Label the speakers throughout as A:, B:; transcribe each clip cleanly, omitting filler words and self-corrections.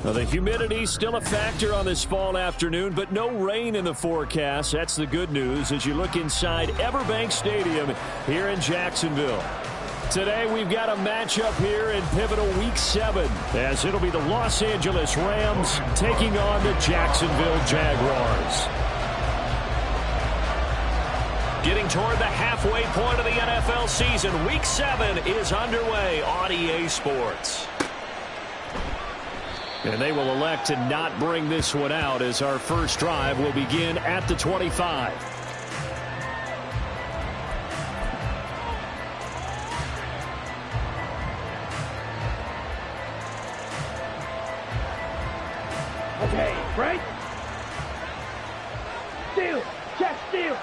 A: Well, the humidity still a factor on this fall afternoon, but no rain in the forecast. That's the good news as you look inside Everbank Stadium here in Jacksonville. Today we've got a matchup here in pivotal Week 7 as it'll be the Los Angeles Rams taking on the Jacksonville Jaguars. Getting toward the halfway point of the NFL season, Week 7 is underway on EA Sports. And they will elect to not bring this one out as our first drive will begin at the 25.
B: Okay, right? Steal! Check, steal!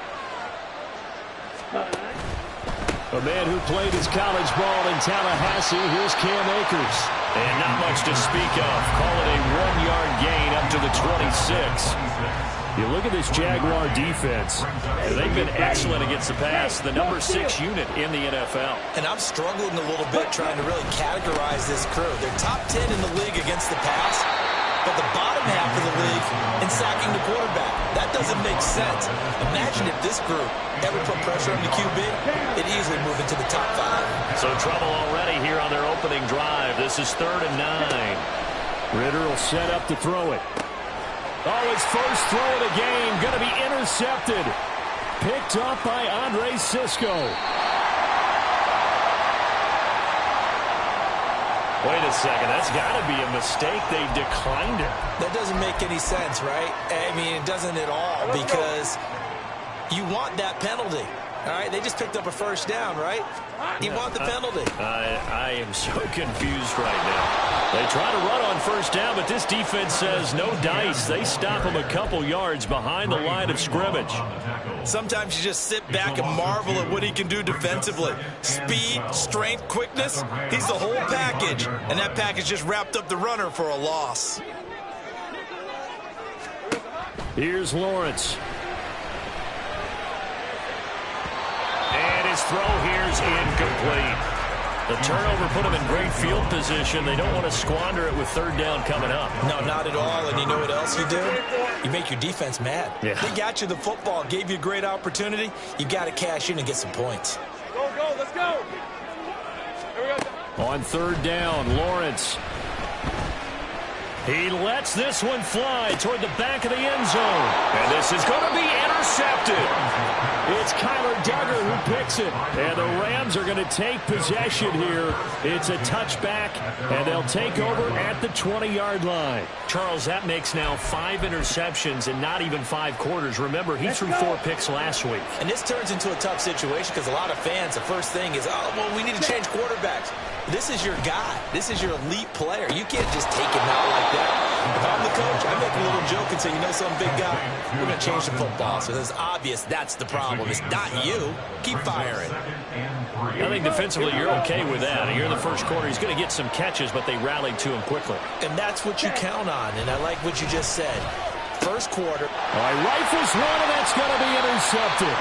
A: A man who played his college ball in Tallahassee, here's Cam Akers. And not much to speak of. Call it a 1-yard gain up to the 26. You look at this Jaguar defense. They've been excellent against the pass. The number 6 unit in the NFL.
C: And I'm struggling a little bit trying to really categorize this crew. They're top 10 in the league against the pass, but the bottom half of the league in sacking the quarterback. That doesn't make sense. Imagine if this group ever put pressure on the QB, it'd easily move into the top 5.
A: So trouble already here on their opening drive. This is 3rd and 9. Ritter will set up to throw it. Oh, his first throw of the game going to be intercepted. Picked up by Andre Cisco. Wait a second, that's got to be a mistake. They declined it.
C: That doesn't make any sense, right? I mean, it doesn't at all because you want that penalty. All right, they just picked up a first down, right? You want the penalty.
A: I am so confused right now. They try to run on first down, but this defense says no dice. They stop him a couple yards behind the line of scrimmage.
C: Sometimes you just sit back and marvel at what he can do defensively. Speed, strength, quickness, he's the whole package. And that package just wrapped up the runner for a loss.
A: Here's Lawrence. And his throw here's incomplete. The turnover put him in great field position. They don't want to squander it with 3rd down coming up.
C: No, not at all. And you know what else you do? You make your defense mad.
A: Yeah.
C: They got you the football, gave you a great opportunity. You got to cash in and get some points.
B: Go, let's go! Here we go.
A: On 3rd down, Lawrence. He lets this one fly toward the back of the end zone. And this is going to be intercepted. It's Kyler Duggar who picks it. And the Rams are going to take possession here. It's a touchback, and they'll take over at the 20-yard line. Charles, that makes now 5 interceptions in not even 5 quarters. Remember, he threw 4 picks last week.
C: And this turns into a tough situation because a lot of fans, the first thing is, oh, well, we need to change quarterbacks. This is your guy. This is your elite player. You can't just take him out like that. If I'm the coach, I make a little joke and say, you know, some big guy, we're going to change the football. So it's obvious that's the problem. It's not you. Keep firing.
A: I think defensively you're okay with that. Here in the first quarter, he's going to get some catches, but they rallied to him quickly.
C: And that's what you count on, and I like what you just said. First quarter.
A: All right, rifles one, and that's going to be intercepted.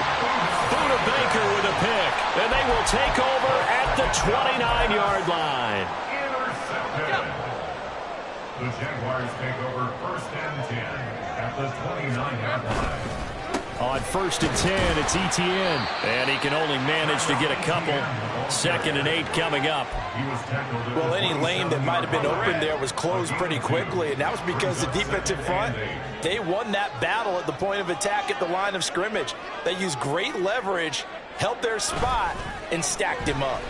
A: Buda Baker with a pick, and they will take over at the 29-yard line.
D: The Jaguars take over 1st and 10 at the 29-yard line.
A: On 1st and 10, it's Etienne, and he can only manage to get a couple. 2nd and 8 coming up.
C: Well, any lane that might have been open there was closed pretty quickly, and that was because the defensive front, they won that battle at the point of attack at the line of scrimmage. They used great leverage, held their spot, and stacked him up.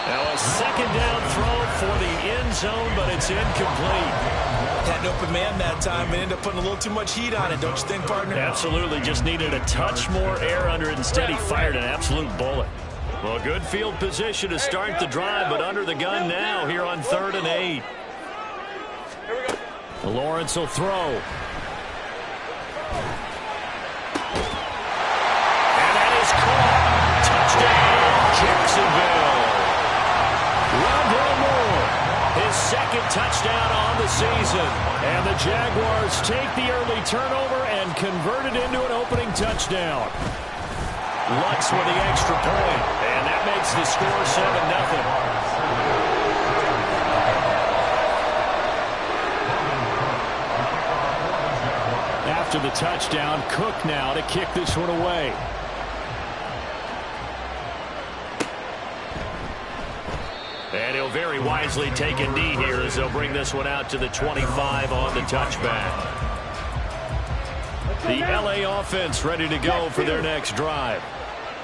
A: Now a 2nd down throw for the end zone, but it's incomplete.
C: Had an open man that time and ended up putting a little too much heat on it, don't you think, partner?
A: Absolutely, just needed a touch more air under it. Instead, he fired an absolute bullet. Well, good field position to start the drive, but under the gun now here on 3rd and 8. Lawrence will throw. And that is caught. Touchdown. touchdown on the season. And the Jaguars take the early turnover and convert it into an opening touchdown. Lutz with the extra point, and that makes the score 7-0. After the touchdown, Cook now to kick this one away. And he'll very wisely take a knee here as they'll bring this one out to the 25 on the touchback. The LA offense ready to go for their next drive.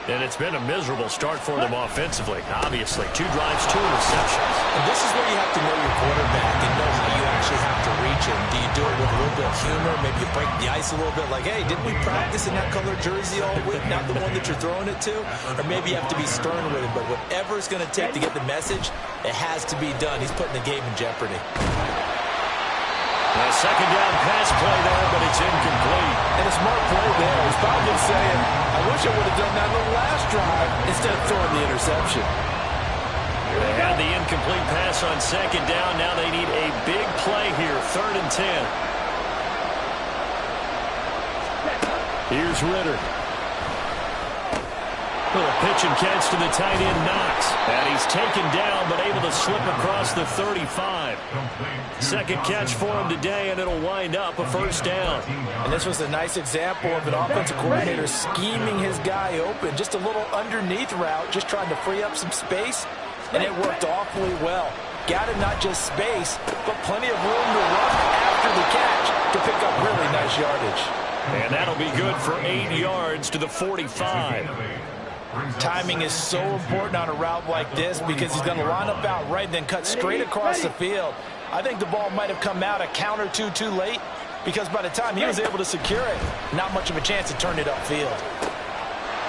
A: And it's been a miserable start for them offensively. Obviously, 2 drives, 2 receptions.
C: And this is where you have to know your quarterback and know how you actually have to reach him. Do you do it with a little bit of humor? Maybe you break the ice a little bit like, hey, didn't we practice in that color jersey all week? Not the one that you're throwing it to? Or maybe you have to be stern with him. But whatever it's going to take to get the message, it has to be done. He's putting the game in jeopardy.
A: A second down pass play there, but it's incomplete.
B: And a smart play there. He's probably saying, I wish I would have done that on the last drive instead of throwing the interception.
A: They had the incomplete pass on second down. Now they need a big play here, 3rd and 10. Here's Ritter. Little pitch and catch to the tight end, Knox. And he's taken down, but able to slip across the 35. Second catch for him today, and it'll wind up a first down.
B: And this was a nice example of an offensive coordinator scheming his guy open. Just a little underneath route, just trying to free up some space, and it worked awfully well. Got him not just space, but plenty of room to run after the catch to pick up really nice yardage.
A: And that'll be good for 8 yards to the 45.
B: Timing is so important on a route like this because he's going to line up out right and then cut straight across the field. I think the ball might have come out a count or two too late because by the time he was able to secure it, not much of a chance to turn it upfield.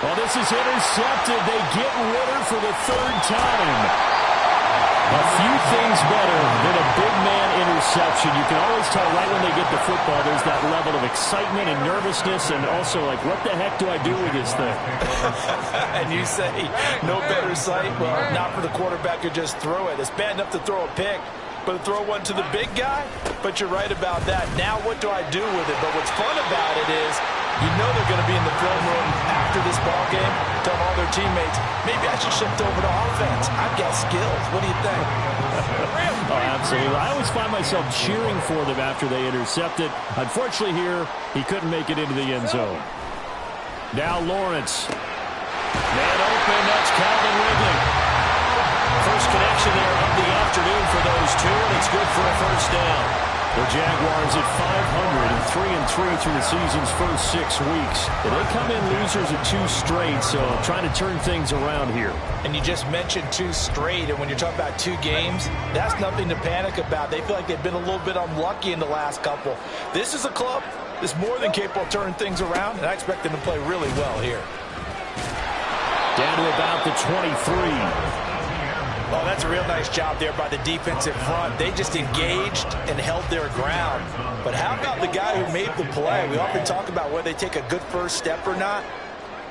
A: Well, this is intercepted. They get Ritter for the 3rd time. A few things better than a big man interception. You can always tell right when they get the football, there's that level of excitement and nervousness and also like, what the heck do I do with this thing?
B: And you say, no better sight? Well, not for the quarterback to just throw it. It's bad enough to throw a pick, but to throw one to the big guy? But you're right about that. Now what do I do with it? But what's fun about it is you know they're going to be in the film room after this ball game, telling all their teammates, maybe I should shift over to offense. I've got skills. What do you think?
A: Oh, absolutely. I always find myself cheering for them after they intercept it. Unfortunately here, he couldn't make it into the end zone. Now Lawrence. Man open, that's Calvin Ridley. First connection there of the afternoon for those two, and it's good for a first down. The Jaguars at 500 and 3-3 through the season's first 6 weeks. And they come in losers at 2 straight, so trying to turn things around here.
B: And you just mentioned 2 straight, and when you're talking about 2 games, that's nothing to panic about. They feel like they've been a little bit unlucky in the last couple. This is a club that's more than capable of turning things around, and I expect them to play really well here.
A: Down to about the 23.
B: Oh, that's a real nice job there by the defensive front. They just engaged and held their ground. But how about the guy who made the play? We often talk about whether they take a good first step or not.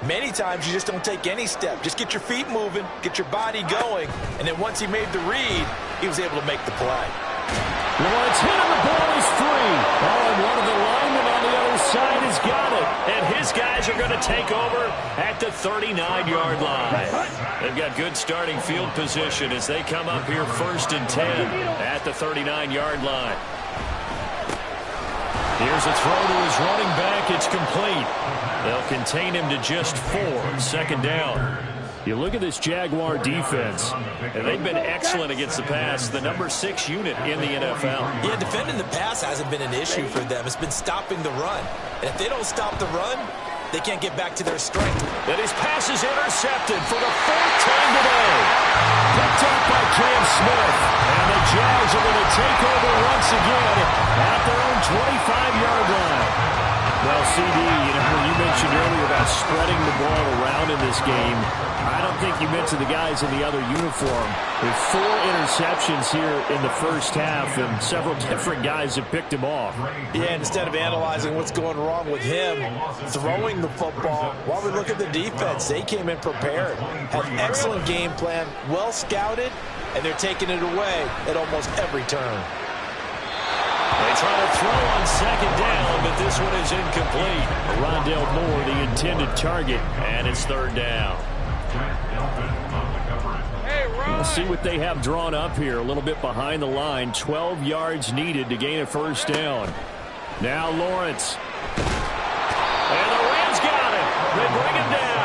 B: Many times you just don't take any step. Just get your feet moving, get your body going, and then once he made the read, he was able to make the play.
A: Lawrence hit him, the ball is free. Oh, and one of the linemen on the other side has got it. And his guys are going to take over at the 39-yard line. They've got good starting field position as they come up here 1st and 10 at the 39-yard line. Here's a throw to his running back. It's complete. They'll contain him to just 4. 2nd down. You look at this Jaguar defense, and they've been excellent against the pass, the number 6 unit in the NFL.
C: Yeah, defending the pass hasn't been an issue for them. It's been stopping the run. And if they don't stop the run, they can't get back to their strength.
A: And his pass is intercepted for the 4th time today. Picked up by Cam Smith. And the Jags are going to take over once again at their own 25-yard line. Well, CD, you mentioned earlier about spreading the ball around in this game. I don't think you mentioned the guys in the other uniform. With 4 interceptions here in the first half, and several different guys have picked him off.
B: Yeah, instead of analyzing what's going wrong with him throwing the football, while we look at the defense, they came in prepared. Had an excellent game plan, well scouted, and they're taking it away at almost every turn.
A: They try to throw on second down, but this one is incomplete. Rondale Moore, the intended target, and it's third down. We'll see what they have drawn up here. A little bit behind the line. 12 yards needed to gain a first down. Now Lawrence. And the Rams got him. They bring him down.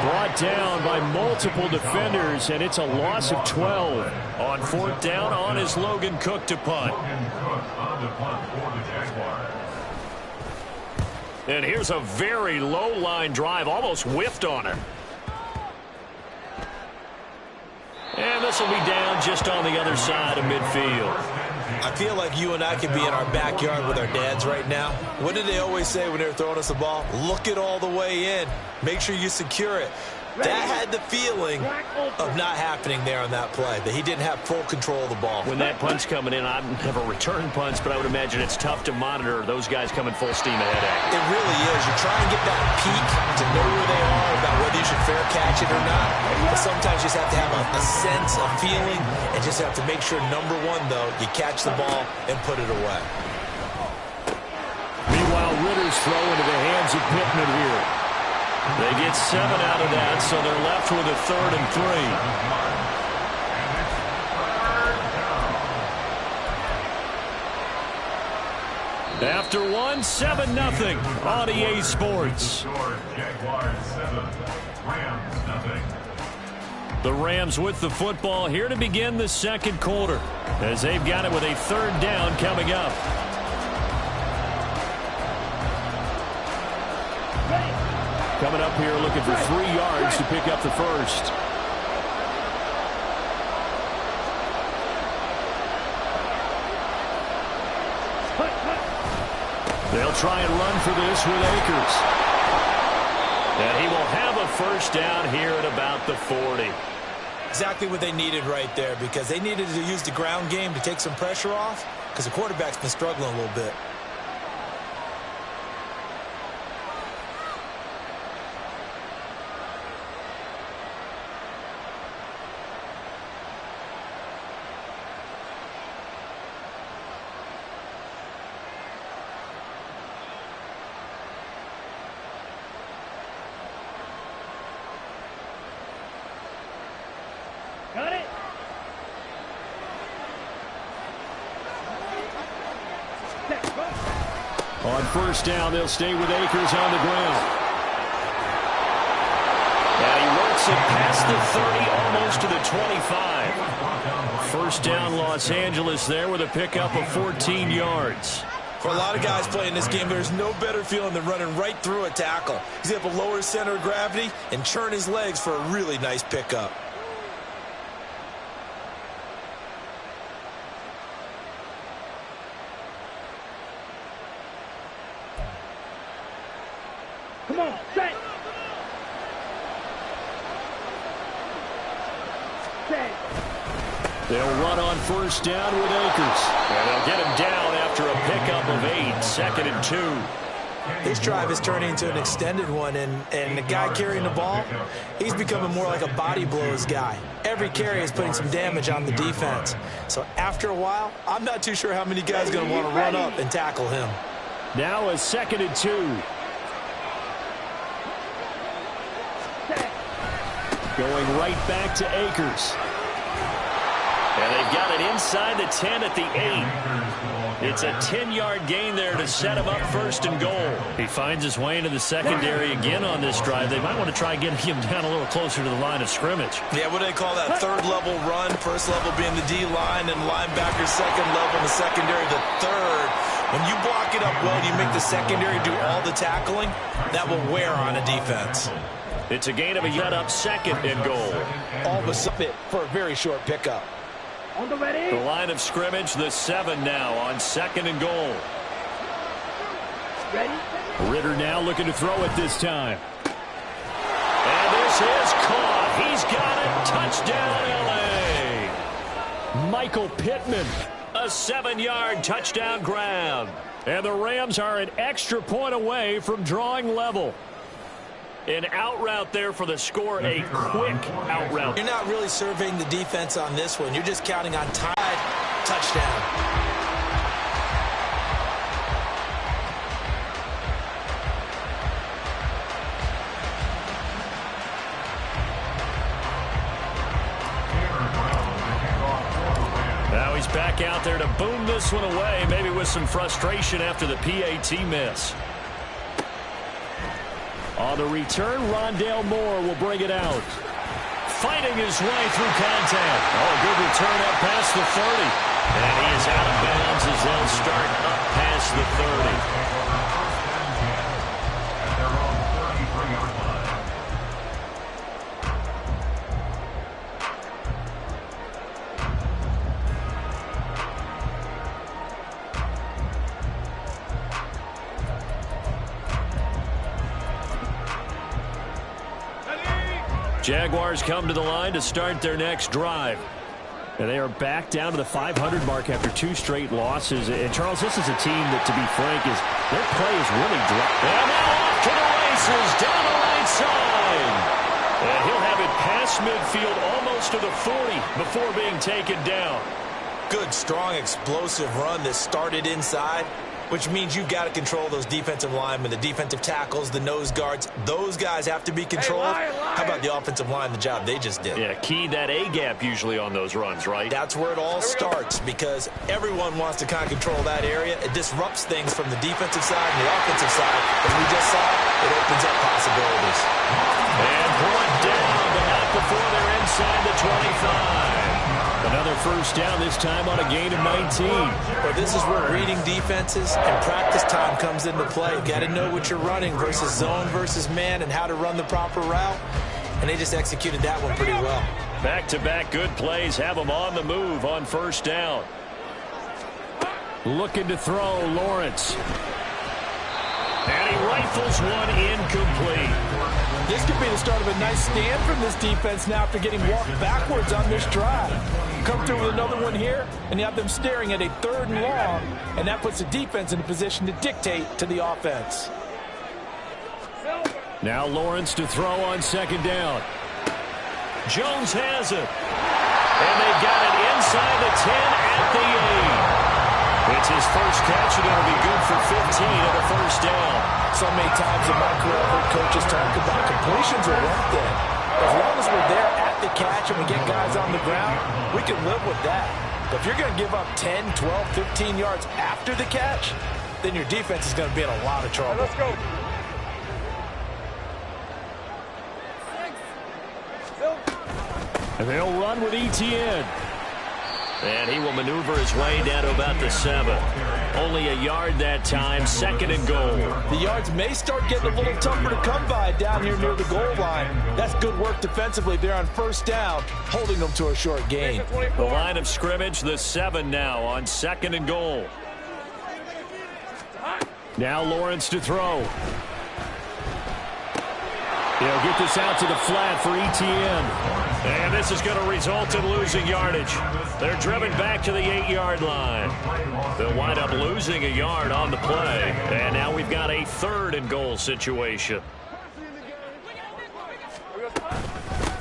A: Brought down by multiple defenders, and it's a loss of 12. On fourth down, on is Logan Cook to punt. And here's a very low line drive, almost whiffed on him. And this will be down just on the other side of midfield.
C: I feel like you and I could be in our backyard with our dads right now. What did they always say when they were throwing us the ball? Look it all the way in. Make sure you secure it. That had the feeling of not happening there on that play, that he didn't have full control of the ball.
A: When that punch coming in, I've never returned punch, but I would imagine it's tough to monitor those guys coming full steam ahead at you.
C: It really is. You try and get that peek to know where they are, about whether you should fair catch it or not. But sometimes you just have to have a sense, a feeling, and just have to make sure, number one, though, you catch the ball and put it away.
A: Meanwhile, Ritter's throw into the hands of Pittman here. They get 7 out of that, so they're left with a 3rd and 3. After one, 7-0 on EA Sports. The Rams with the football here to begin the second quarter, as they've got it with a 3rd down coming up. Coming up here looking for 3 yards to pick up the first. They'll try and run for this with Akers. And he will have a first down here at about the 40.
C: Exactly what they needed right there, because they needed to use the ground game to take some pressure off, because the quarterback's been struggling a little bit.
E: Got it.
A: On first down, they'll stay with Akers on the ground. And he works it past the 30, almost to the 25. First down, Los Angeles there with a pickup of 14 yards.
C: For a lot of guys playing this game, there's no better feeling than running right through a tackle. He's able to lower his center of gravity and churn his legs for a really nice pickup.
E: Come on, set. Set.
A: They'll run on first down with Akers. And they'll get him down after a pickup of 8, 2nd and 2.
C: This drive is turning into an extended one, and the guy carrying the ball, he's becoming more like a body blows guy. Every carry is putting some damage on the defense. So after a while, I'm not too sure how many guys are going to want to run up and tackle him.
A: Now a 2nd and 2. Going right back to Akers. And they've got it inside the 10 at the 8. It's a 10-yard gain there to set him up 1st and goal. He finds his way into the secondary again on this drive. They might want to try getting him down a little closer to the line of scrimmage.
C: Yeah, what do they call that? 3rd level run. 1st level being the D-line, and linebacker 2nd level, and the secondary the 3rd. When you block it up well, you make the secondary do all the tackling, that will wear on a defense.
A: It's a gain of a yard up 2nd and goal.
B: All of a sudden for a very short pickup.
E: On the ready.
A: The line of scrimmage, the 7 now on 2nd and goal.
E: Ready.
A: Ritter now looking to throw it this time. And this is caught. He's got it. Touchdown, L.A. Michael Pittman, a 7-yard touchdown grab. And the Rams are an extra point away from drawing level. An out route there for the score, a quick out route.
C: You're not really surveying the defense on this one. You're just counting on time. Touchdown.
A: Now he's back out there to boom this one away, maybe with some frustration after the PAT miss. On the return, Rondale Moore will bring it out. Fighting his way through contact. Oh, good return up past the 30. And he is out of bounds as they'll start up past the 30. Jaguars come to the line to start their next drive. And they are back down to the 500 mark after 2 straight losses. And, Charles, this is a team that, to be frank, their play is really dropped. And now off to the races, down the right side. And he'll have it past midfield almost to the 40 before being taken down.
C: Good, strong, explosive run that started inside, which means you've got to control those defensive linemen, the defensive tackles, the nose guards. Those guys have to be controlled. How about the offensive line, the job they just did?
A: Yeah, key that A-gap usually on those runs, right?
C: That's where it all starts, because everyone wants to kind of control that area. It disrupts things from the defensive side and the offensive side. As we just saw, it opens up possibilities.
A: And brought down, but not before they're inside the 25. Another first down, this time on a gain of 19.
C: Well, this is where reading defenses and practice time comes into play. You've got to know what you're running versus zone versus man and how to run the proper route. And they just executed that one pretty well.
A: Back-to-back good plays have them on the move on first down. Looking to throw, Lawrence. And he rifles one incomplete.
B: This could be the start of a nice stand from this defense now after getting walked backwards on this drive. Come through with another one here, and you have them staring at a 3rd and long, and that puts the defense in a position to dictate to the offense.
A: Now Lawrence to throw on second down. Jones has it. And they've got it inside the 10 at the 8. It's his first catch, and it'll be good for 15 at a first down.
B: So many times in my career, I've heard coaches talk about completions are one thing. As long as we're there at the catch and we get guys on the ground, we can live with that. But if you're going to give up 10, 12, 15 yards after the catch, then your defense is going to be in a lot of trouble. Let's go.
A: And they'll run with Etienne. And he will maneuver his way down to about the 7. Only a yard that time, 2nd and goal.
B: The yards may start getting a little tougher to come by down here near the goal line. That's good work defensively there on first down, holding them to a short gain.
A: The line of scrimmage, the 7 now on 2nd and goal. Now Lawrence to throw. He'll get this out to the flat for Etienne. And this is going to result in losing yardage. They're driven back to the 8-yard line. They'll wind up losing a yard on the play. And now we've got a 3rd and goal situation.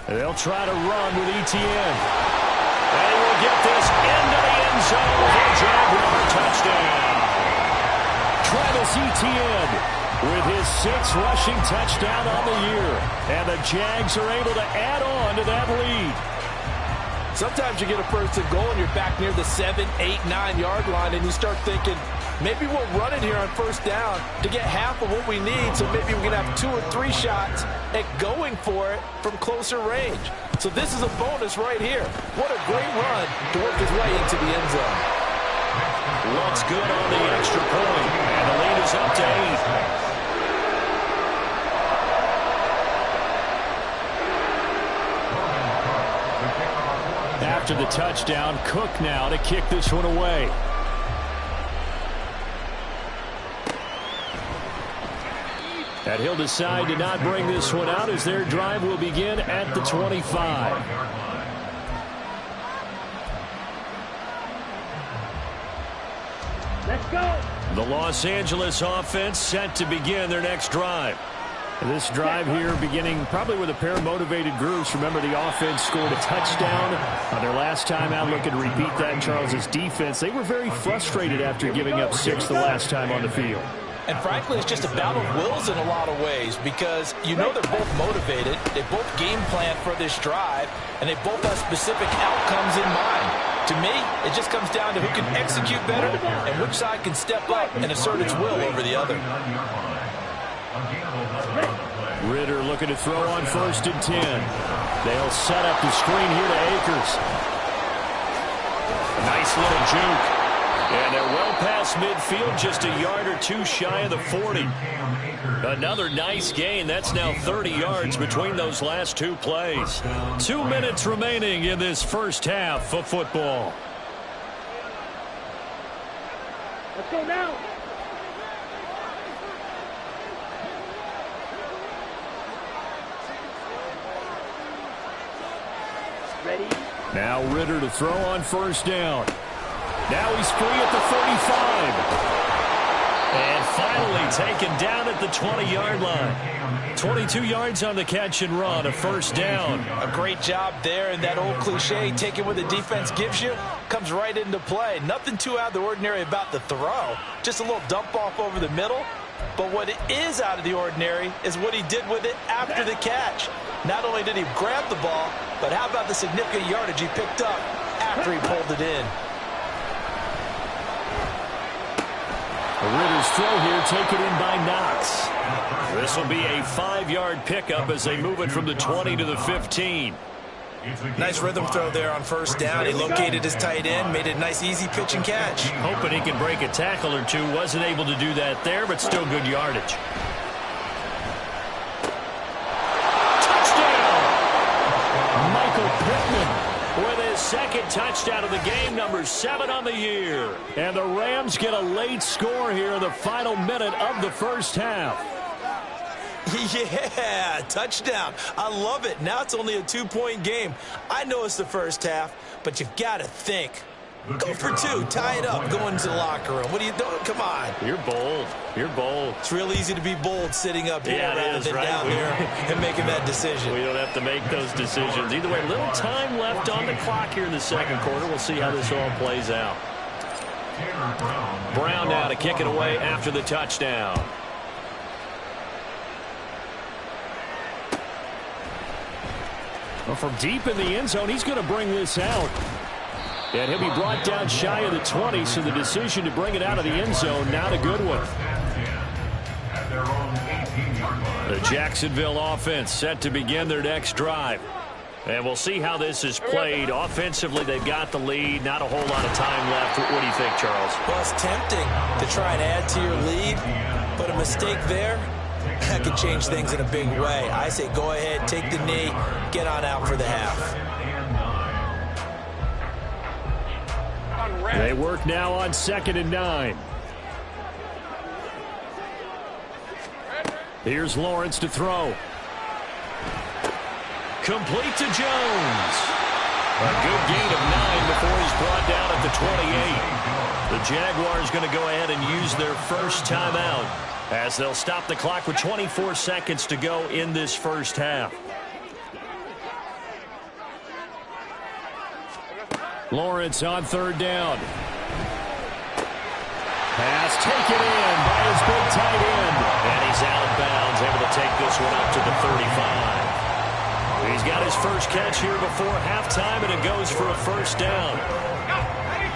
A: They'll try to run with Etienne. And he will get this into the end zone for a Jaguar touchdown. Travis Etienne with his 6th rushing touchdown on the year. And the Jags are able to add on to that lead.
B: Sometimes you get a first and goal and you're back near the 7, 8, 9-yard line and you start thinking, maybe we'll run it here on first down to get half of what we need, so maybe we can have 2 or 3 shots at going for it from closer range. So this is a bonus right here. What a great run to work his way into the end zone.
A: Looks good on the extra point, and the lead is up to 8. After the touchdown, Cook now to kick this one away. And he'll decide to not bring this one out as their drive will begin at the 25.
E: Let's go.
A: The Los Angeles offense set to begin their next drive. This drive here beginning probably with a pair of motivated groups. Remember, the offense scored a touchdown on their last time out. Looking to repeat that in Charles' defense. They were very frustrated after giving up 6 the last time on the field.
B: And frankly, it's just a battle of wills in a lot of ways because you know they're both motivated. They both game plan for this drive, and they both have specific outcomes in mind. To me, it just comes down to who can execute better and which side can step up and assert its will over the other.
A: Ridder looking to throw on 1st and 10. They'll set up the screen here to Akers. A nice little juke. And they're well past midfield, just a yard or two shy of the 40. Another nice gain. That's now 30 yards between those last 2 plays. 2 minutes remaining in this first half of football.
E: Let's go now. Ready?
A: Now Ridder to throw on 1st down. Now he's free at the 35. And finally taken down at the 20-yard line. 22 yards on the catch and run, a 1st down.
B: A great job there, and that old cliche, take what the defense gives you, comes right into play. Nothing too out of the ordinary about the throw. Just a little dump off over the middle. But what is out of the ordinary is what he did with it after the catch. Not only did he grab the ball, but how about the significant yardage he picked up after he pulled it in.
A: Ridder's throw here taken in by Knox. This will be a 5-yard pickup as they move it from the 20 to the 15.
B: Nice rhythm throw there on 1st down. He located his tight end, made it a nice easy pitch and catch.
A: Hoping he can break a tackle or two. Wasn't able to do that there, but still good yardage. Touchdown! Michael Pittman with his 2nd touchdown of the game, number 7 on the year. And the Rams get a late score here in the final minute of the first half.
C: Yeah, touchdown. I love it. Now it's only a 2-point game. I know it's the first half, but you've got to think. Go for 2. Tie it up. Go into the locker room. What are you doing? Come on.
A: You're bold. You're bold.
C: It's real easy to be bold sitting up here rather than
A: right?
C: down there and making that decision.
A: We don't have to make those decisions. Either way, little time left on the clock here in the 2nd quarter. We'll see how this all plays out. Brown now to kick it away after the touchdown. Well, from deep in the end zone, he's going to bring this out. And he'll be brought down shy of the 20, so the decision to bring it out of the end zone, not a good one. The Jacksonville offense set to begin their next drive. And we'll see how this is played. Offensively, they've got the lead. Not a whole lot of time left. What do you think, Charles?
C: Well, it's tempting to try and add to your lead, but a mistake there, that could change things in a big way. I say go ahead, take the knee, get on out for the half.
A: They work now on 2nd and 9. Here's Lawrence to throw. Complete to Jones. A good gain of 9 before he's brought down at the 28. The Jaguars going to go ahead and use their first timeout as they'll stop the clock with 24 seconds to go in this first half. Lawrence on 3rd down. Pass taken in by his big tight end. And he's out of bounds, able to take this one up to the 35. He's got his first catch here before halftime, and it goes for a 1st down.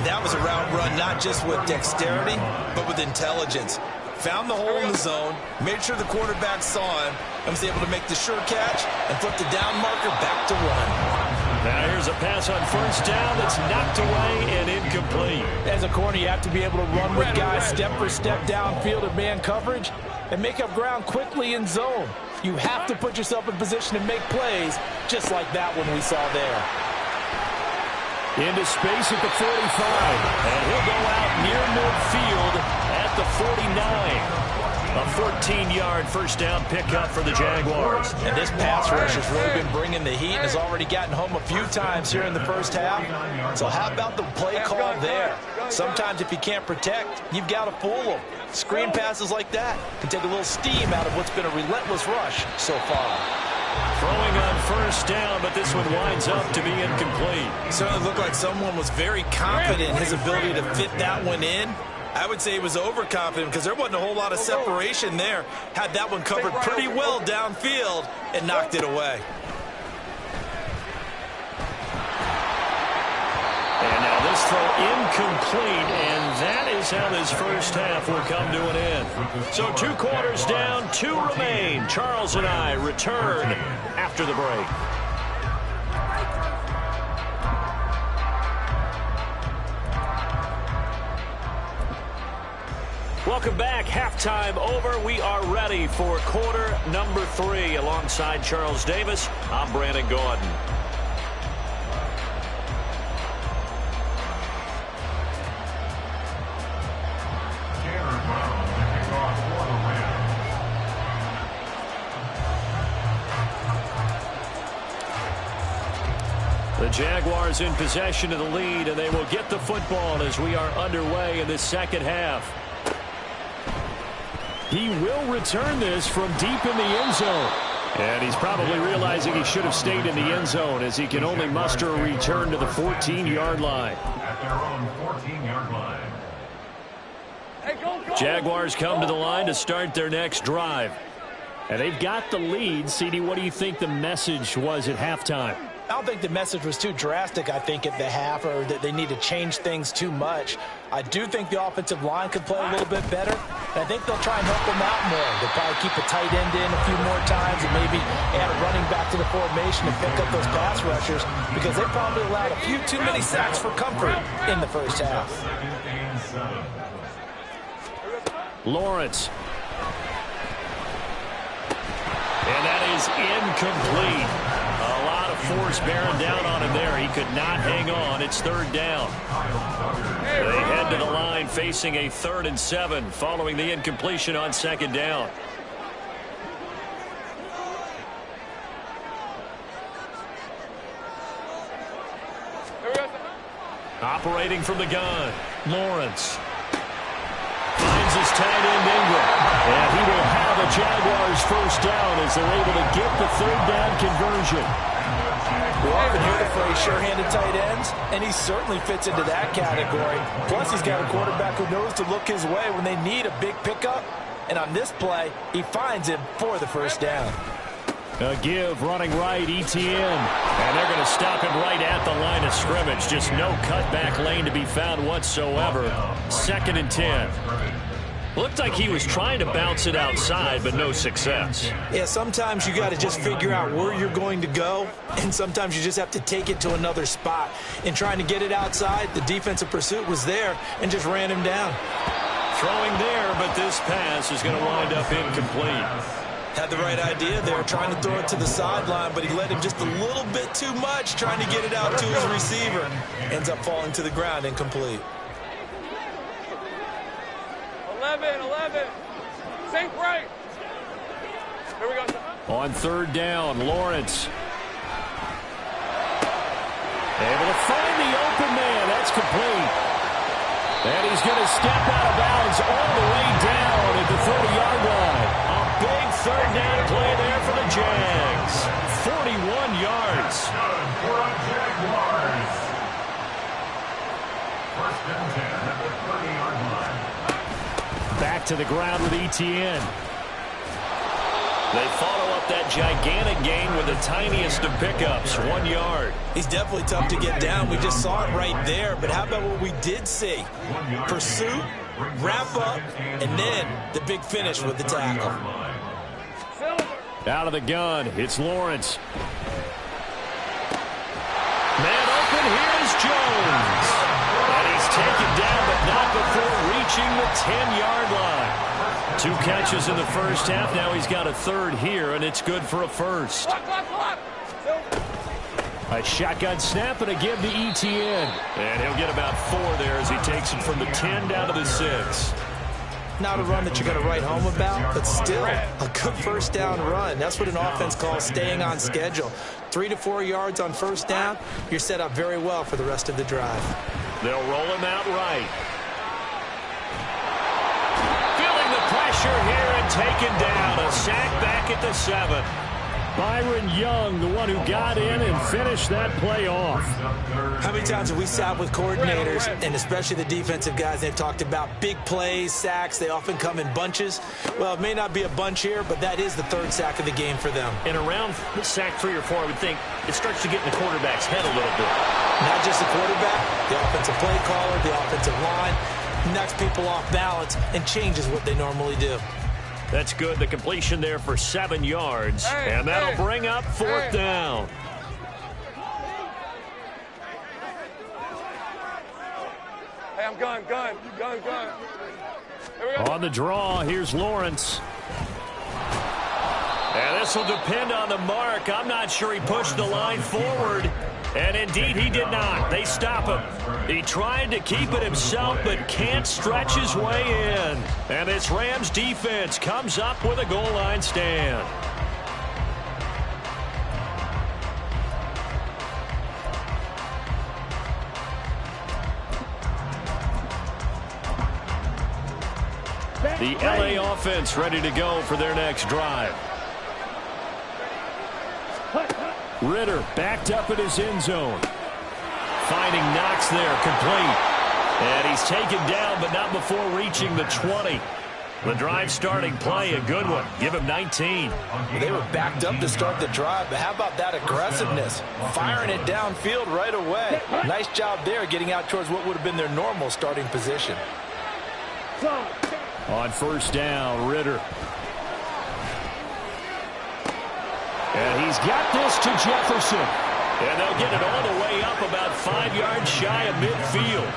C: That was a route run not just with dexterity, but with intelligence. Found the hole in the zone, made sure the quarterback saw him, and was able to make the sure catch and flip the down marker back to run.
A: Now here's a pass on 1st down that's knocked away and incomplete.
B: As a corner, you have to be able to run with guys step for step downfield of man coverage and make up ground quickly in zone. You have to put yourself in position to make plays just like that one we saw there.
A: Into space at the 45, and he'll go out near midfield at the 49. A 14-yard first down pickup for the Jaguars.
B: And this pass rush has really been bringing the heat and has already gotten home a few times here in the first half. So how about the play call there? Sometimes if you can't protect, you've got to fool them. Screen passes like that can take a little steam out of what's been a relentless rush so far.
A: Throwing on first down, but this one winds up to be incomplete.
C: It certainly looked like someone was very confident in his ability to fit that one in. I would say he was overconfident because there wasn't a whole lot of separation there. Had that one covered pretty well downfield and knocked it away.
A: And now this throw incomplete, and that is how this first half will come to an end. So 2 quarters down, 2 remain. Charles and I return after the break. Welcome back. Halftime over. We are ready for quarter number 3. Alongside Charles Davis, I'm Brandon Gordon. The Jaguars in possession of the lead, and they will get the football as we are underway in this second half. He will return this from deep in the end zone. And he's probably realizing he should have stayed in the end zone as he can only muster a return to the 14-yard line.
D: At their own 14-yard line.
A: Jaguars come to the line to start their next drive. And they've got the lead. CD, what do you think the message was at halftime?
B: I don't think the message was too drastic, I think, at the half, or that they need to change things too much. I do think the offensive line could play a little bit better, and I think they'll try and help them out more. They'll probably keep a tight end in a few more times and maybe add a running back to the formation and pick up those pass rushers because they probably allowed a few too many sacks for comfort in the first half.
A: Lawrence. And that is incomplete. A lot of force bearing down on him there. He could not hang on. It's third down. They head to the line facing a 3rd and 7 following the incompletion on second down. Operating from the gun, Lawrence. Finds his tight end Ingram. And he will have a Jaguars first down as they're able to get the 3rd down conversion.
B: We often hear the phrase sure-handed tight ends, and he certainly fits into that category. Plus, he's got a quarterback who knows to look his way when they need a big pickup. And on this play, he finds him for the first down.
A: A give running right, Etienne. And they're going to stop him right at the line of scrimmage. Just no cutback lane to be found whatsoever. 2nd and 10. Looked like he was trying to bounce it outside, but no success.
C: Yeah, sometimes you got to just figure out where you're going to go, and sometimes you just have to take it to another spot. In trying to get it outside, the defensive pursuit was there and just ran him down.
A: Throwing there, but this pass is going to wind up incomplete.
C: Had the right idea there, trying to throw it to the sideline, but he let him just a little bit too much, trying to get it out to his receiver. Ends up falling to the ground, incomplete.
E: 11. Sink right. Here we go.
A: On 3rd down, Lawrence. Able to find the open man. That's complete. And he's going to step out of bounds all the way down at the 30-yard line. A big 3rd down play there for the Jags. 41 yards.
D: Good for a Jaguars. 1st and 10 at the 30-yard line.
A: Back to the ground with Etienne. They follow up that gigantic gain with the tiniest of pickups, 1 yard.
C: He's definitely tough to get down. We just saw it right there. But how about what we did see? Pursuit, wrap up, and then the big finish with the tackle.
A: Out of the gun, it's Lawrence. Man open, here's Jones. And he's taken down, but not before reaching the 10-yard line. 2 catches in the first half. Now he's got a 3rd here, and it's good for a first. A shotgun snap and a give to Etienne. And he'll get about 4 there as he takes it from the 10 down to the 6.
C: Not a run that you're going to write home about, but still a good first down run. That's what an offense calls staying on schedule. 3 to 4 yards on first down, you're set up very well for the rest of the drive.
A: They'll roll him out right. Feeling the pressure here and taken down. A sack back at the 7. Byron Young, the one who got in and finished that play off.
C: How many times have we sat with coordinators, and especially the defensive guys, they've talked about big plays, sacks. They often come in bunches. Well, it may not be a bunch here, but that is the 3rd sack of the game for them.
A: And around sack 3 or 4, I would think it starts to get in the quarterback's head a little bit.
C: Not just the quarterback, the offensive play caller, the offensive line, knocks people off balance and changes what they normally do.
A: That's good. The completion there for 7 yards. And that'll bring up 4th down.
E: Hey, I'm gun. Here we go.
A: On the draw, here's Lawrence. And this will depend on the mark. I'm not sure he pushed the line forward. And indeed, he did not. They stop him. He tried to keep it himself, but can't stretch his way in. And this Rams defense comes up with a goal line stand. The LA offense ready to go for their next drive. Ritter backed up in his end zone. Finding Knox there, complete. And he's taken down, but not before reaching the 20. The drive starting play, a good one. Give him 19.
B: They were backed up to start the drive, but how about that aggressiveness? Firing it downfield right away. Nice job there getting out towards what would have been their normal starting position.
A: On first down, Ritter. And he's got this to Jefferson. And they'll get it all the way up about 5 yards shy of midfield.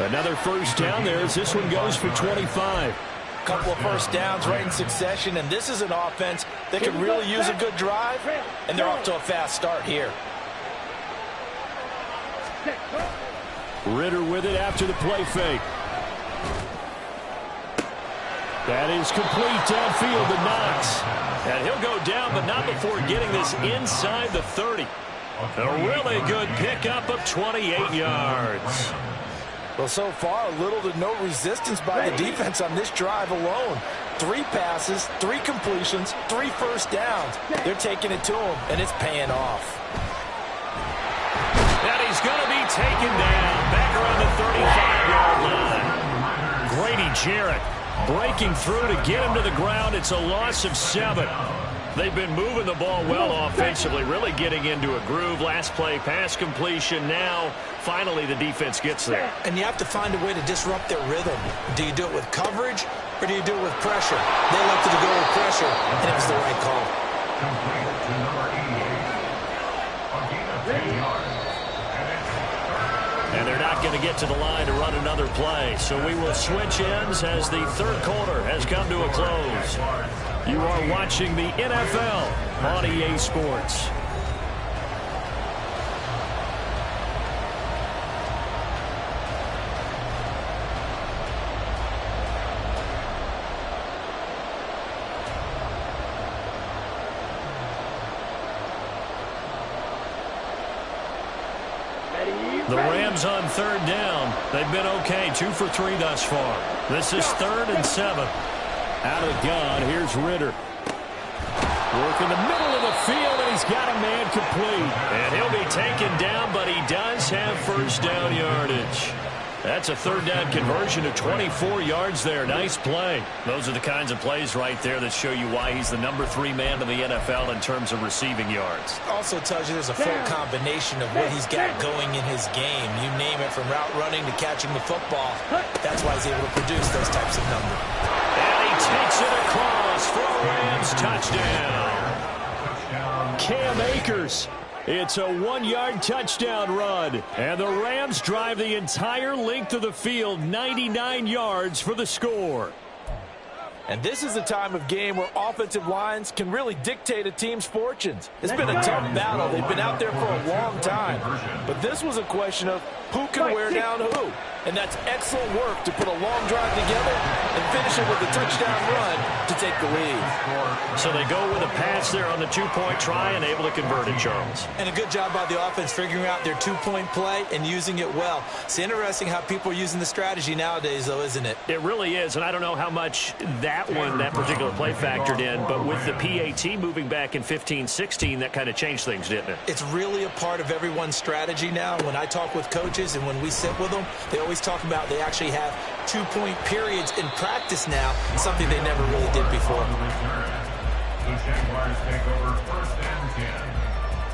A: Another first down there as this one goes for 25.
B: Couple of first downs right in succession, and this is an offense that could really use a good drive, and they're off to a fast start here.
A: Ritter with it after the play fake. That is complete downfield to Knox. And he'll go down, but not before getting this inside the 30. A really good pickup of 28 yards.
B: Well, so far, little to no resistance by the defense on this drive alone. 3 passes, 3 completions, 3 first downs. They're taking it to him, and it's paying off.
A: And he's going to be taken down back around the 35-yard line. Grady Jarrett breaking through to get him to the ground. It's a loss of 7. They've been moving the ball well offensively, really getting into a groove. Last play, pass completion. Now, finally, the defense gets there.
C: And you have to find a way to disrupt their rhythm. Do you do it with coverage, or do you do it with pressure? They elected to go with pressure, and it was the right call.
A: And they're not going to get to the line to run another play. So we will switch ends as the third quarter has come to a close. You are watching the NFL on EA Sports. The Rams on third down. They've been okay, 2 for 3 thus far. This is 3rd and 7. Out of the gun, here's Ritter. Work in the middle of the field, and he's got a man complete. And he'll be taken down, but he does have first down yardage. That's a third down conversion of 24 yards there. Nice play. Those are the kinds of plays right there that show you why he's the number 3 man in the NFL in terms of receiving yards.
C: Also tells you there's a full combination of what he's got going in his game. You name it, from route running to catching the football. That's why he's able to produce those types of numbers.
A: And he takes it across for a Rams touchdown. Cam Akers. It's a 1-yard touchdown run. And the Rams drive the entire length of the field, 99 yards for the score.
B: And this is a time of game where offensive lines can really dictate a team's fortunes. It's been a tough battle. They've been out there for a long time. But this was a question of who can wear down who. And that's excellent work to put a long drive together and finish it with a touchdown run to take the lead.
A: So they go with a pass there on the two-point try and able to convert it, Charles.
C: And a good job by the offense figuring out their two-point play and using it well. It's interesting how people are using the strategy nowadays, though, isn't it?
A: It really is, and I don't know how much that particular play factored in, but with the PAT moving back in 15-16, that kind of changed things, didn't it?
C: It's really a part of everyone's strategy now. When I talk with coaches and when we sit with them, they always talk about they actually have two-point periods in practice now, something they never really did before.
D: The Jaguars take over 1st and 10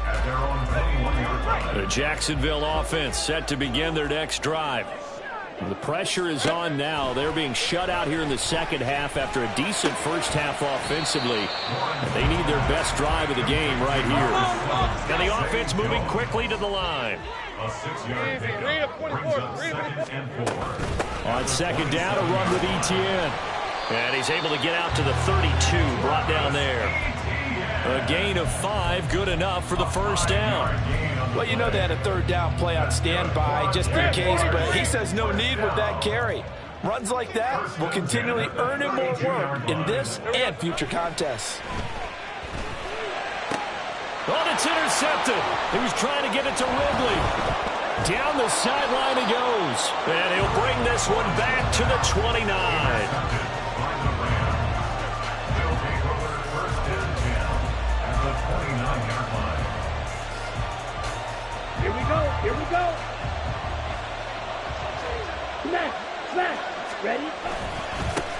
D: at their own 21-yard line.
A: The Jacksonville offense set to begin their next drive. The pressure is on now. They're being shut out here in the second half after a decent first half offensively. They need their best drive of the game right here. And the offense moving quickly to the line.
D: A 6-yard pickup brings up 2nd and 4.
A: On second down, a run with Etienne. And he's able to get out to the 32, brought down there. A gain of 5, good enough for the first down.
B: Well, you know they had a 3rd down play on standby just in case, but he says no need with that carry. Runs like that will continually earn him more work in this and future contests.
A: Oh, it's intercepted. He was trying to get it to Ridley. Down the sideline he goes. And he'll bring this one back to the 29.
F: Here we go. Smash. Ready?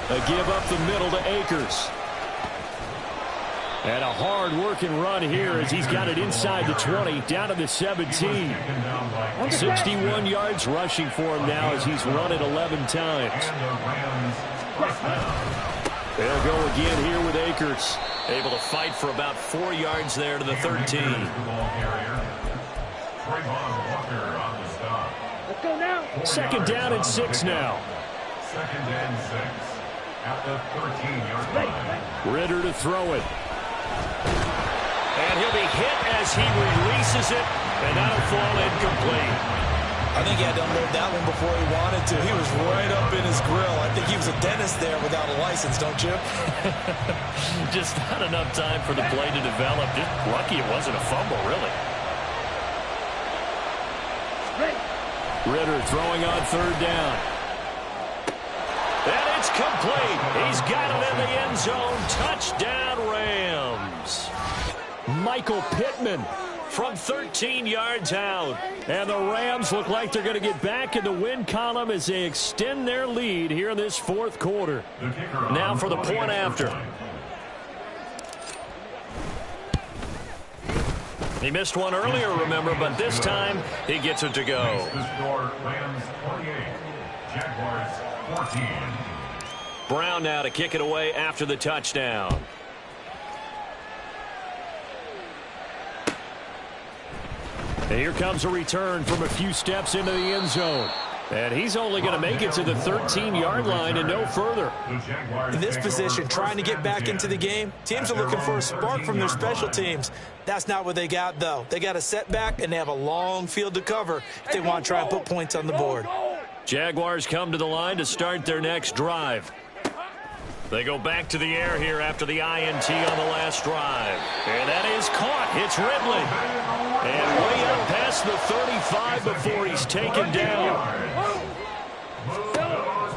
A: A give up the middle to Akers. And a hard-working run here as he's got it inside the 20, down to the 17. 61 yards rushing for him now as he's run it 11 times. They'll go again here with Akers. Able to fight for about 4 yards there to the 13.
F: Let's go now.
A: 2nd down and 6 now.
D: 2nd and 6 at the 13-yard line.
A: Ridder to throw it. And he'll be hit as he releases it, and that'll fall incomplete.
C: I think he had to unload that one before he wanted to. He was right up in his grill. I think he was a dentist there without a license, don't you?
A: Just not enough time for the play to develop. Just lucky it wasn't a fumble, really. Ridder throwing on 3rd down. And it's complete. He's got it in the end zone. Touchdown, Rams. Michael Pittman from 13 yards out. And the Rams look like they're going to get back in the win column as they extend their lead here in this 4th quarter. Now for the point after. He missed one earlier, remember, but this time he gets it to go.
D: Rams 28, Jaguars 14.
A: Brown now to kick it away after the touchdown. And here comes a return from a few steps into the end zone. And he's only going to make it to the 13-yard line and no further.
C: In this position, trying to get back into the game, teams are looking for a spark from their special teams. That's not what they got, though. They got a setback, and they have a long field to cover if they want to try and put points on the board.
A: Jaguars come to the line to start their next drive. They go back to the air here after the INT on the last drive. And that is caught. It's Ridley. And way up past the 35 before he's taken down.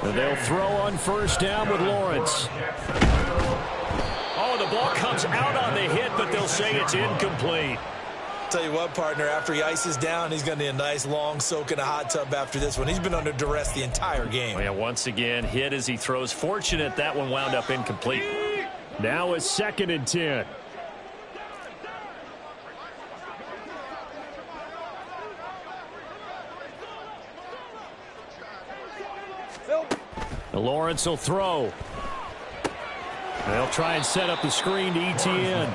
A: And they'll throw on 1st down with Lawrence. Oh, the ball comes out on the hit, but they'll say it's incomplete.
C: Tell you what, partner, after he ices down, he's going to need a nice long soak in a hot tub after this one. He's been under duress the entire game.
A: Well, yeah, once again, hit as he throws. Fortunate that one wound up incomplete. Now a 2nd and 10. Lawrence will throw. They'll try and set up the screen to Etienne.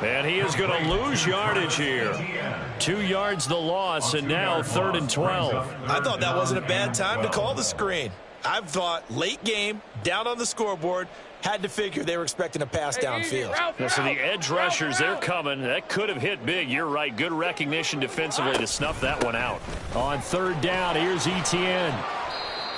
A: And he is going to lose yardage here. 2 yards the loss, and now 3rd and 12.
C: I thought that wasn't a bad time to call the screen.
B: I've thought late game, down on the scoreboard, had to figure they were expecting a pass downfield.
A: So the edge rushers, they're coming. That could have hit big. You're right. Good recognition defensively to snuff that one out. On third down, here's Etienne.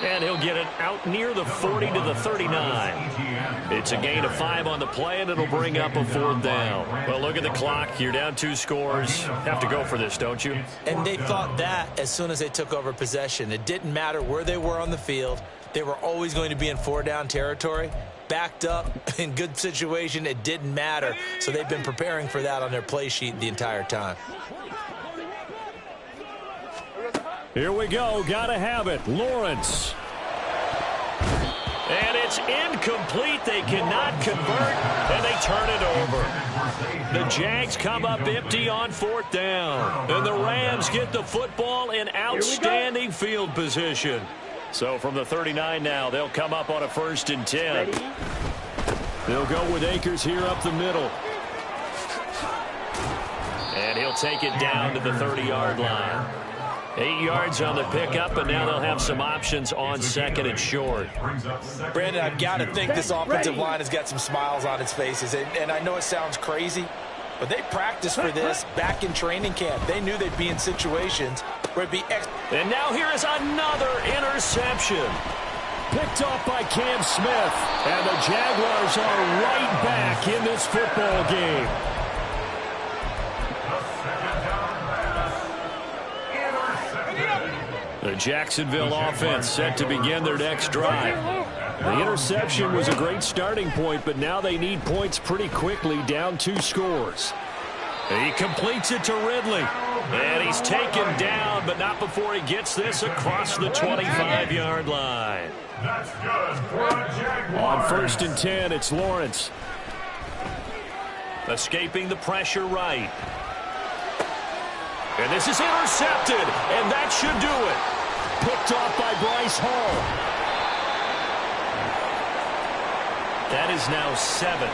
A: And he'll get it out near the 40 to the 39. It's a gain of 5 on the play, and it'll bring up a 4th down. Well, look at the clock. You're down 2 scores. Have to go for this, don't you?
C: And they thought that as soon as they took over possession. It didn't matter where they were on the field. They were always going to be in 4-down territory. Backed up, in good situation, it didn't matter. So they've been preparing for that on their play sheet the entire time.
A: Here we go. Got to have it. Lawrence. And it's incomplete. They cannot convert, and they turn it over. The Jags come up empty on 4th down. And the Rams get the football in outstanding field position. So from the 39 now, they'll come up on a 1st and 10. They'll go with Akers here up the middle. And he'll take it down to the 30-yard line. 8 yards on the pickup, and now they'll have some options on 2nd and short.
B: Brandon, I've got to think this offensive line has got some smiles on its faces. And I know it sounds crazy, but they practiced for this back in training camp. They knew they'd be in situations where it'd be
A: And now here is another interception. Picked off by Cam Smith. And the Jaguars are right back in this football game. The Jacksonville offense set to begin their next drive. The interception was a great starting point, but now they need points pretty quickly, down 2 scores. He completes it to Ridley. And he's taken down, but not before he gets this across the 25-yard line.
D: That's good for the Jaguars.
A: On 1st and 10, it's Lawrence. Escaping the pressure right. And this is intercepted, and that should do it. Picked off by Bryce Hall. That is now 7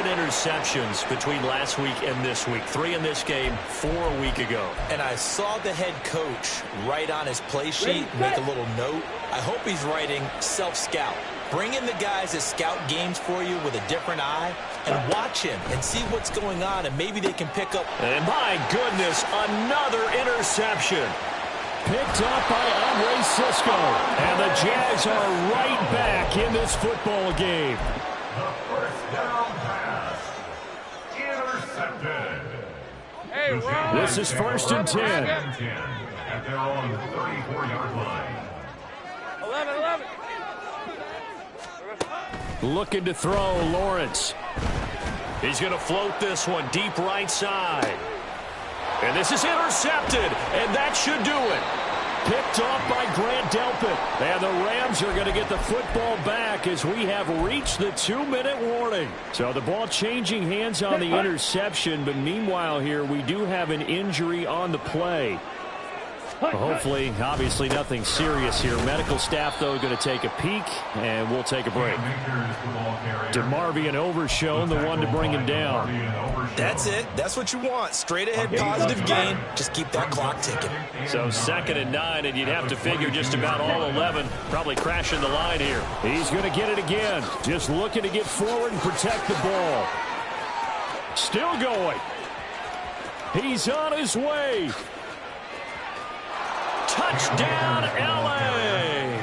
A: interceptions between last week and this week. 3 in this game, 4 a week ago.
C: And I saw the head coach write on his play sheet, make a little note. I hope he's writing self-scout. Bring in the guys that scout games for you with a different eye and watch him and see what's going on, and maybe they can pick up.
A: And my goodness, another interception. Picked up by Andre Cisco. And the Jags are right back in this football game.
D: The first down pass. Intercepted.
E: Hey, Ron.
A: This is 1st and 10.
D: At their own 34-yard line.
E: 11.
A: Looking to throw, Lawrence. He's going to float this one deep right side. And this is intercepted, and that should do it. Picked off by Grant Delpit. And the Rams are going to get the football back as we have reached the 2-minute warning. So the ball changing hands on the interception, but meanwhile here we do have an injury on the play. Hopefully, obviously nothing serious here. Medical staff, though, going to take a peek, and we'll take a break. DeMarvion Overshown, the one to bring him down.
B: That's it. That's what you want. Straight ahead positive gain. Just keep that clock ticking.
A: So 2nd and 9, and you'd have to figure just about all 11 probably crashing the line here. He's going to get it again. Just looking to get forward and protect the ball. Still going. He's on his way. Touchdown, L.A.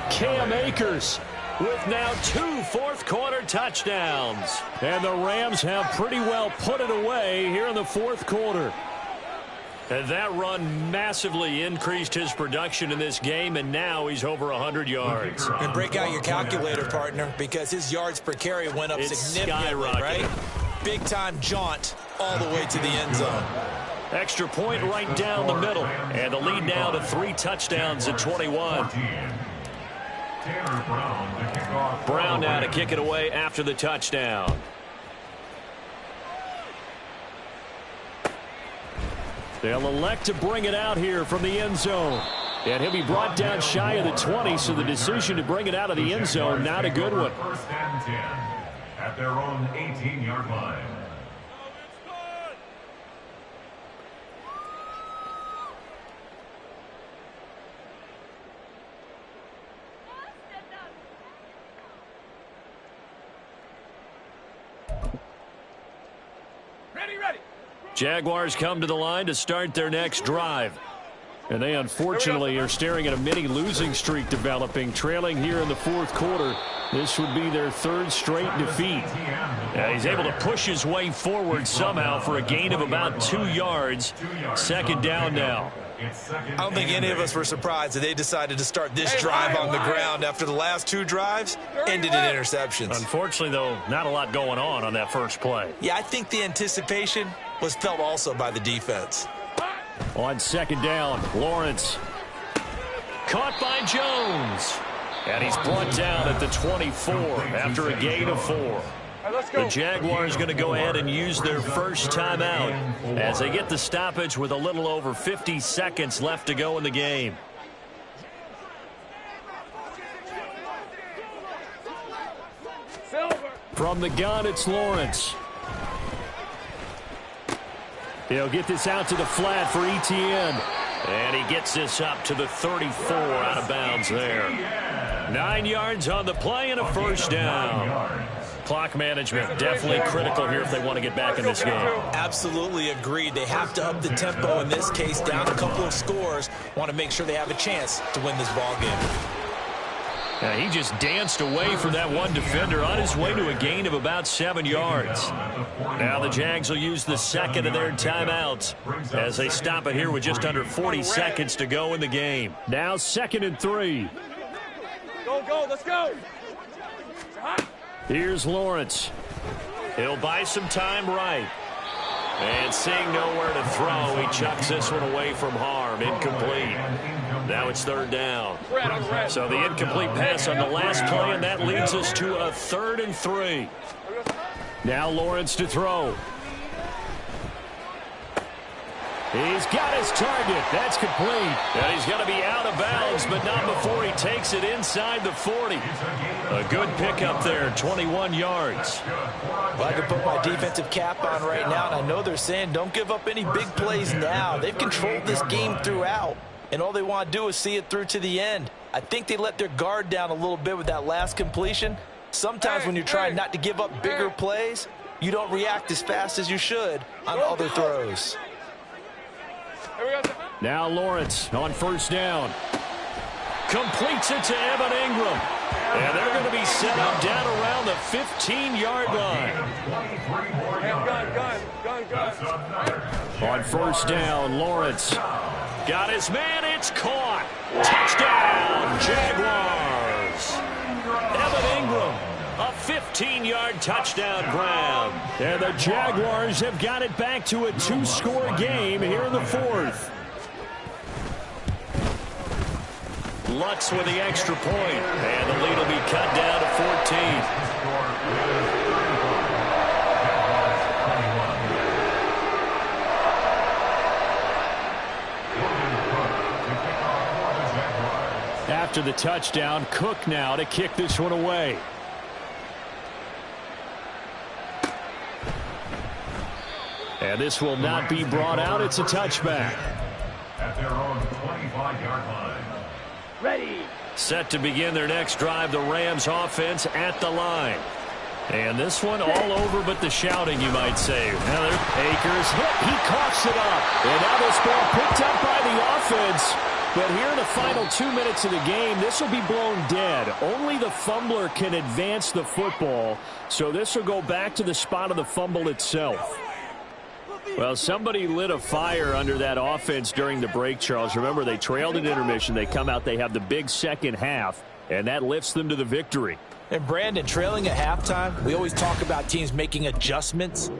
A: Cam Akers with now 2 fourth-quarter touchdowns. And the Rams have pretty well put it away here in the 4th quarter. And that run massively increased his production in this game, and now he's over 100 yards.
C: And break out your calculator, partner, because his yards per carry went up significantly, right? Big-time jaunt all the way to the end zone.
A: Extra point right down the middle. And the lead now to 3 touchdowns at 21. Brown now to kick it away after the touchdown. They'll elect to bring it out here from the end zone. And he'll be brought down shy of the 20, so the decision to bring it out of the end zone, not a good one.
D: 1st and 10 at their own 18-yard line.
A: Jaguars come to the line to start their next drive. And they unfortunately are staring at a mini losing streak developing, trailing here in the fourth quarter. This would be their third straight defeat. He's able to push his way forward somehow for a gain of about 2 yards. Second down now.
C: I don't think any of us were surprised that they decided to start this drive on the ground after the last 2 drives ended in interceptions.
A: Unfortunately, though, not a lot going on that first play.
C: Yeah, I think the anticipation was felt also by the defense.
A: On second down, Lawrence. Caught by Jones. And he's brought down at the 24 after a gain of 4. The Jaguars going to go ahead and use their first timeout as they get the stoppage with a little over 50 seconds left to go in the game. From the gun, it's Lawrence. He'll get this out to the flat for Etienne. And he gets this up to the 34 out of bounds there. 9 yards on the play and a first down. Clock management definitely critical here if they want to get back in this game.
C: Absolutely agreed. They have to up the tempo in this case, down a couple of scores. Want to make sure they have a chance to win this ball game.
A: Now, he just danced away from that one defender on his way to a gain of about 7 yards. Now the Jags will use the second of their timeouts as they stop it here with just under 40 seconds to go in the game. Now 2nd and 3.
E: Go, let's go.
A: Here's Lawrence. He'll buy some time right. And seeing nowhere to throw, he chucks this one away from harm. Incomplete. Now it's 3rd down. So the incomplete pass on the last play, and that leads us to a 3rd and 3. Now Lawrence to throw. He's got his target. That's complete. And he's going to be out of bounds, but not before he takes it inside the 40. A good pickup there, 21 yards.
B: Well, I can put my defensive cap on right now, and I know they're saying don't give up any big plays now. They've controlled this game throughout, and all they want to do is see it through to the end. I think they let their guard down a little bit with that last completion. Sometimes when you're trying not to give up bigger plays, you don't react as fast as you should on other throws.
A: Now Lawrence on 1st down. Completes it to Evan Ingram. And they're going to be set up down around the 15-yard line. On 1st down, Lawrence got his man. It's caught. Touchdown, Jaguars. Evan Ingram, a 15-yard touchdown grab. And the Jaguars have got it back to a 2-score game here in the 4th. Lutz with the extra point, and the lead will be cut down to 14. After the touchdown, Cook now to kick this one away. And this will not be brought out. It's a touchback.
D: At their own 25-yard line.
F: Ready.
A: Set to begin their next drive, the Rams offense at the line. And this one all over but the shouting, you might say. Now Akers hit. He coughs it up. And now this ball picked up by the offense. But here in the final 2 minutes of the game, this will be blown dead. Only the fumbler can advance the football. So this will go back to the spot of the fumble itself. Well, somebody lit a fire under that offense during the break, Charles. Remember, they trailed at intermission. They come out, they have the big second half, and that lifts them to the victory.
B: And Brandon, trailing at halftime, we always talk about teams making adjustments.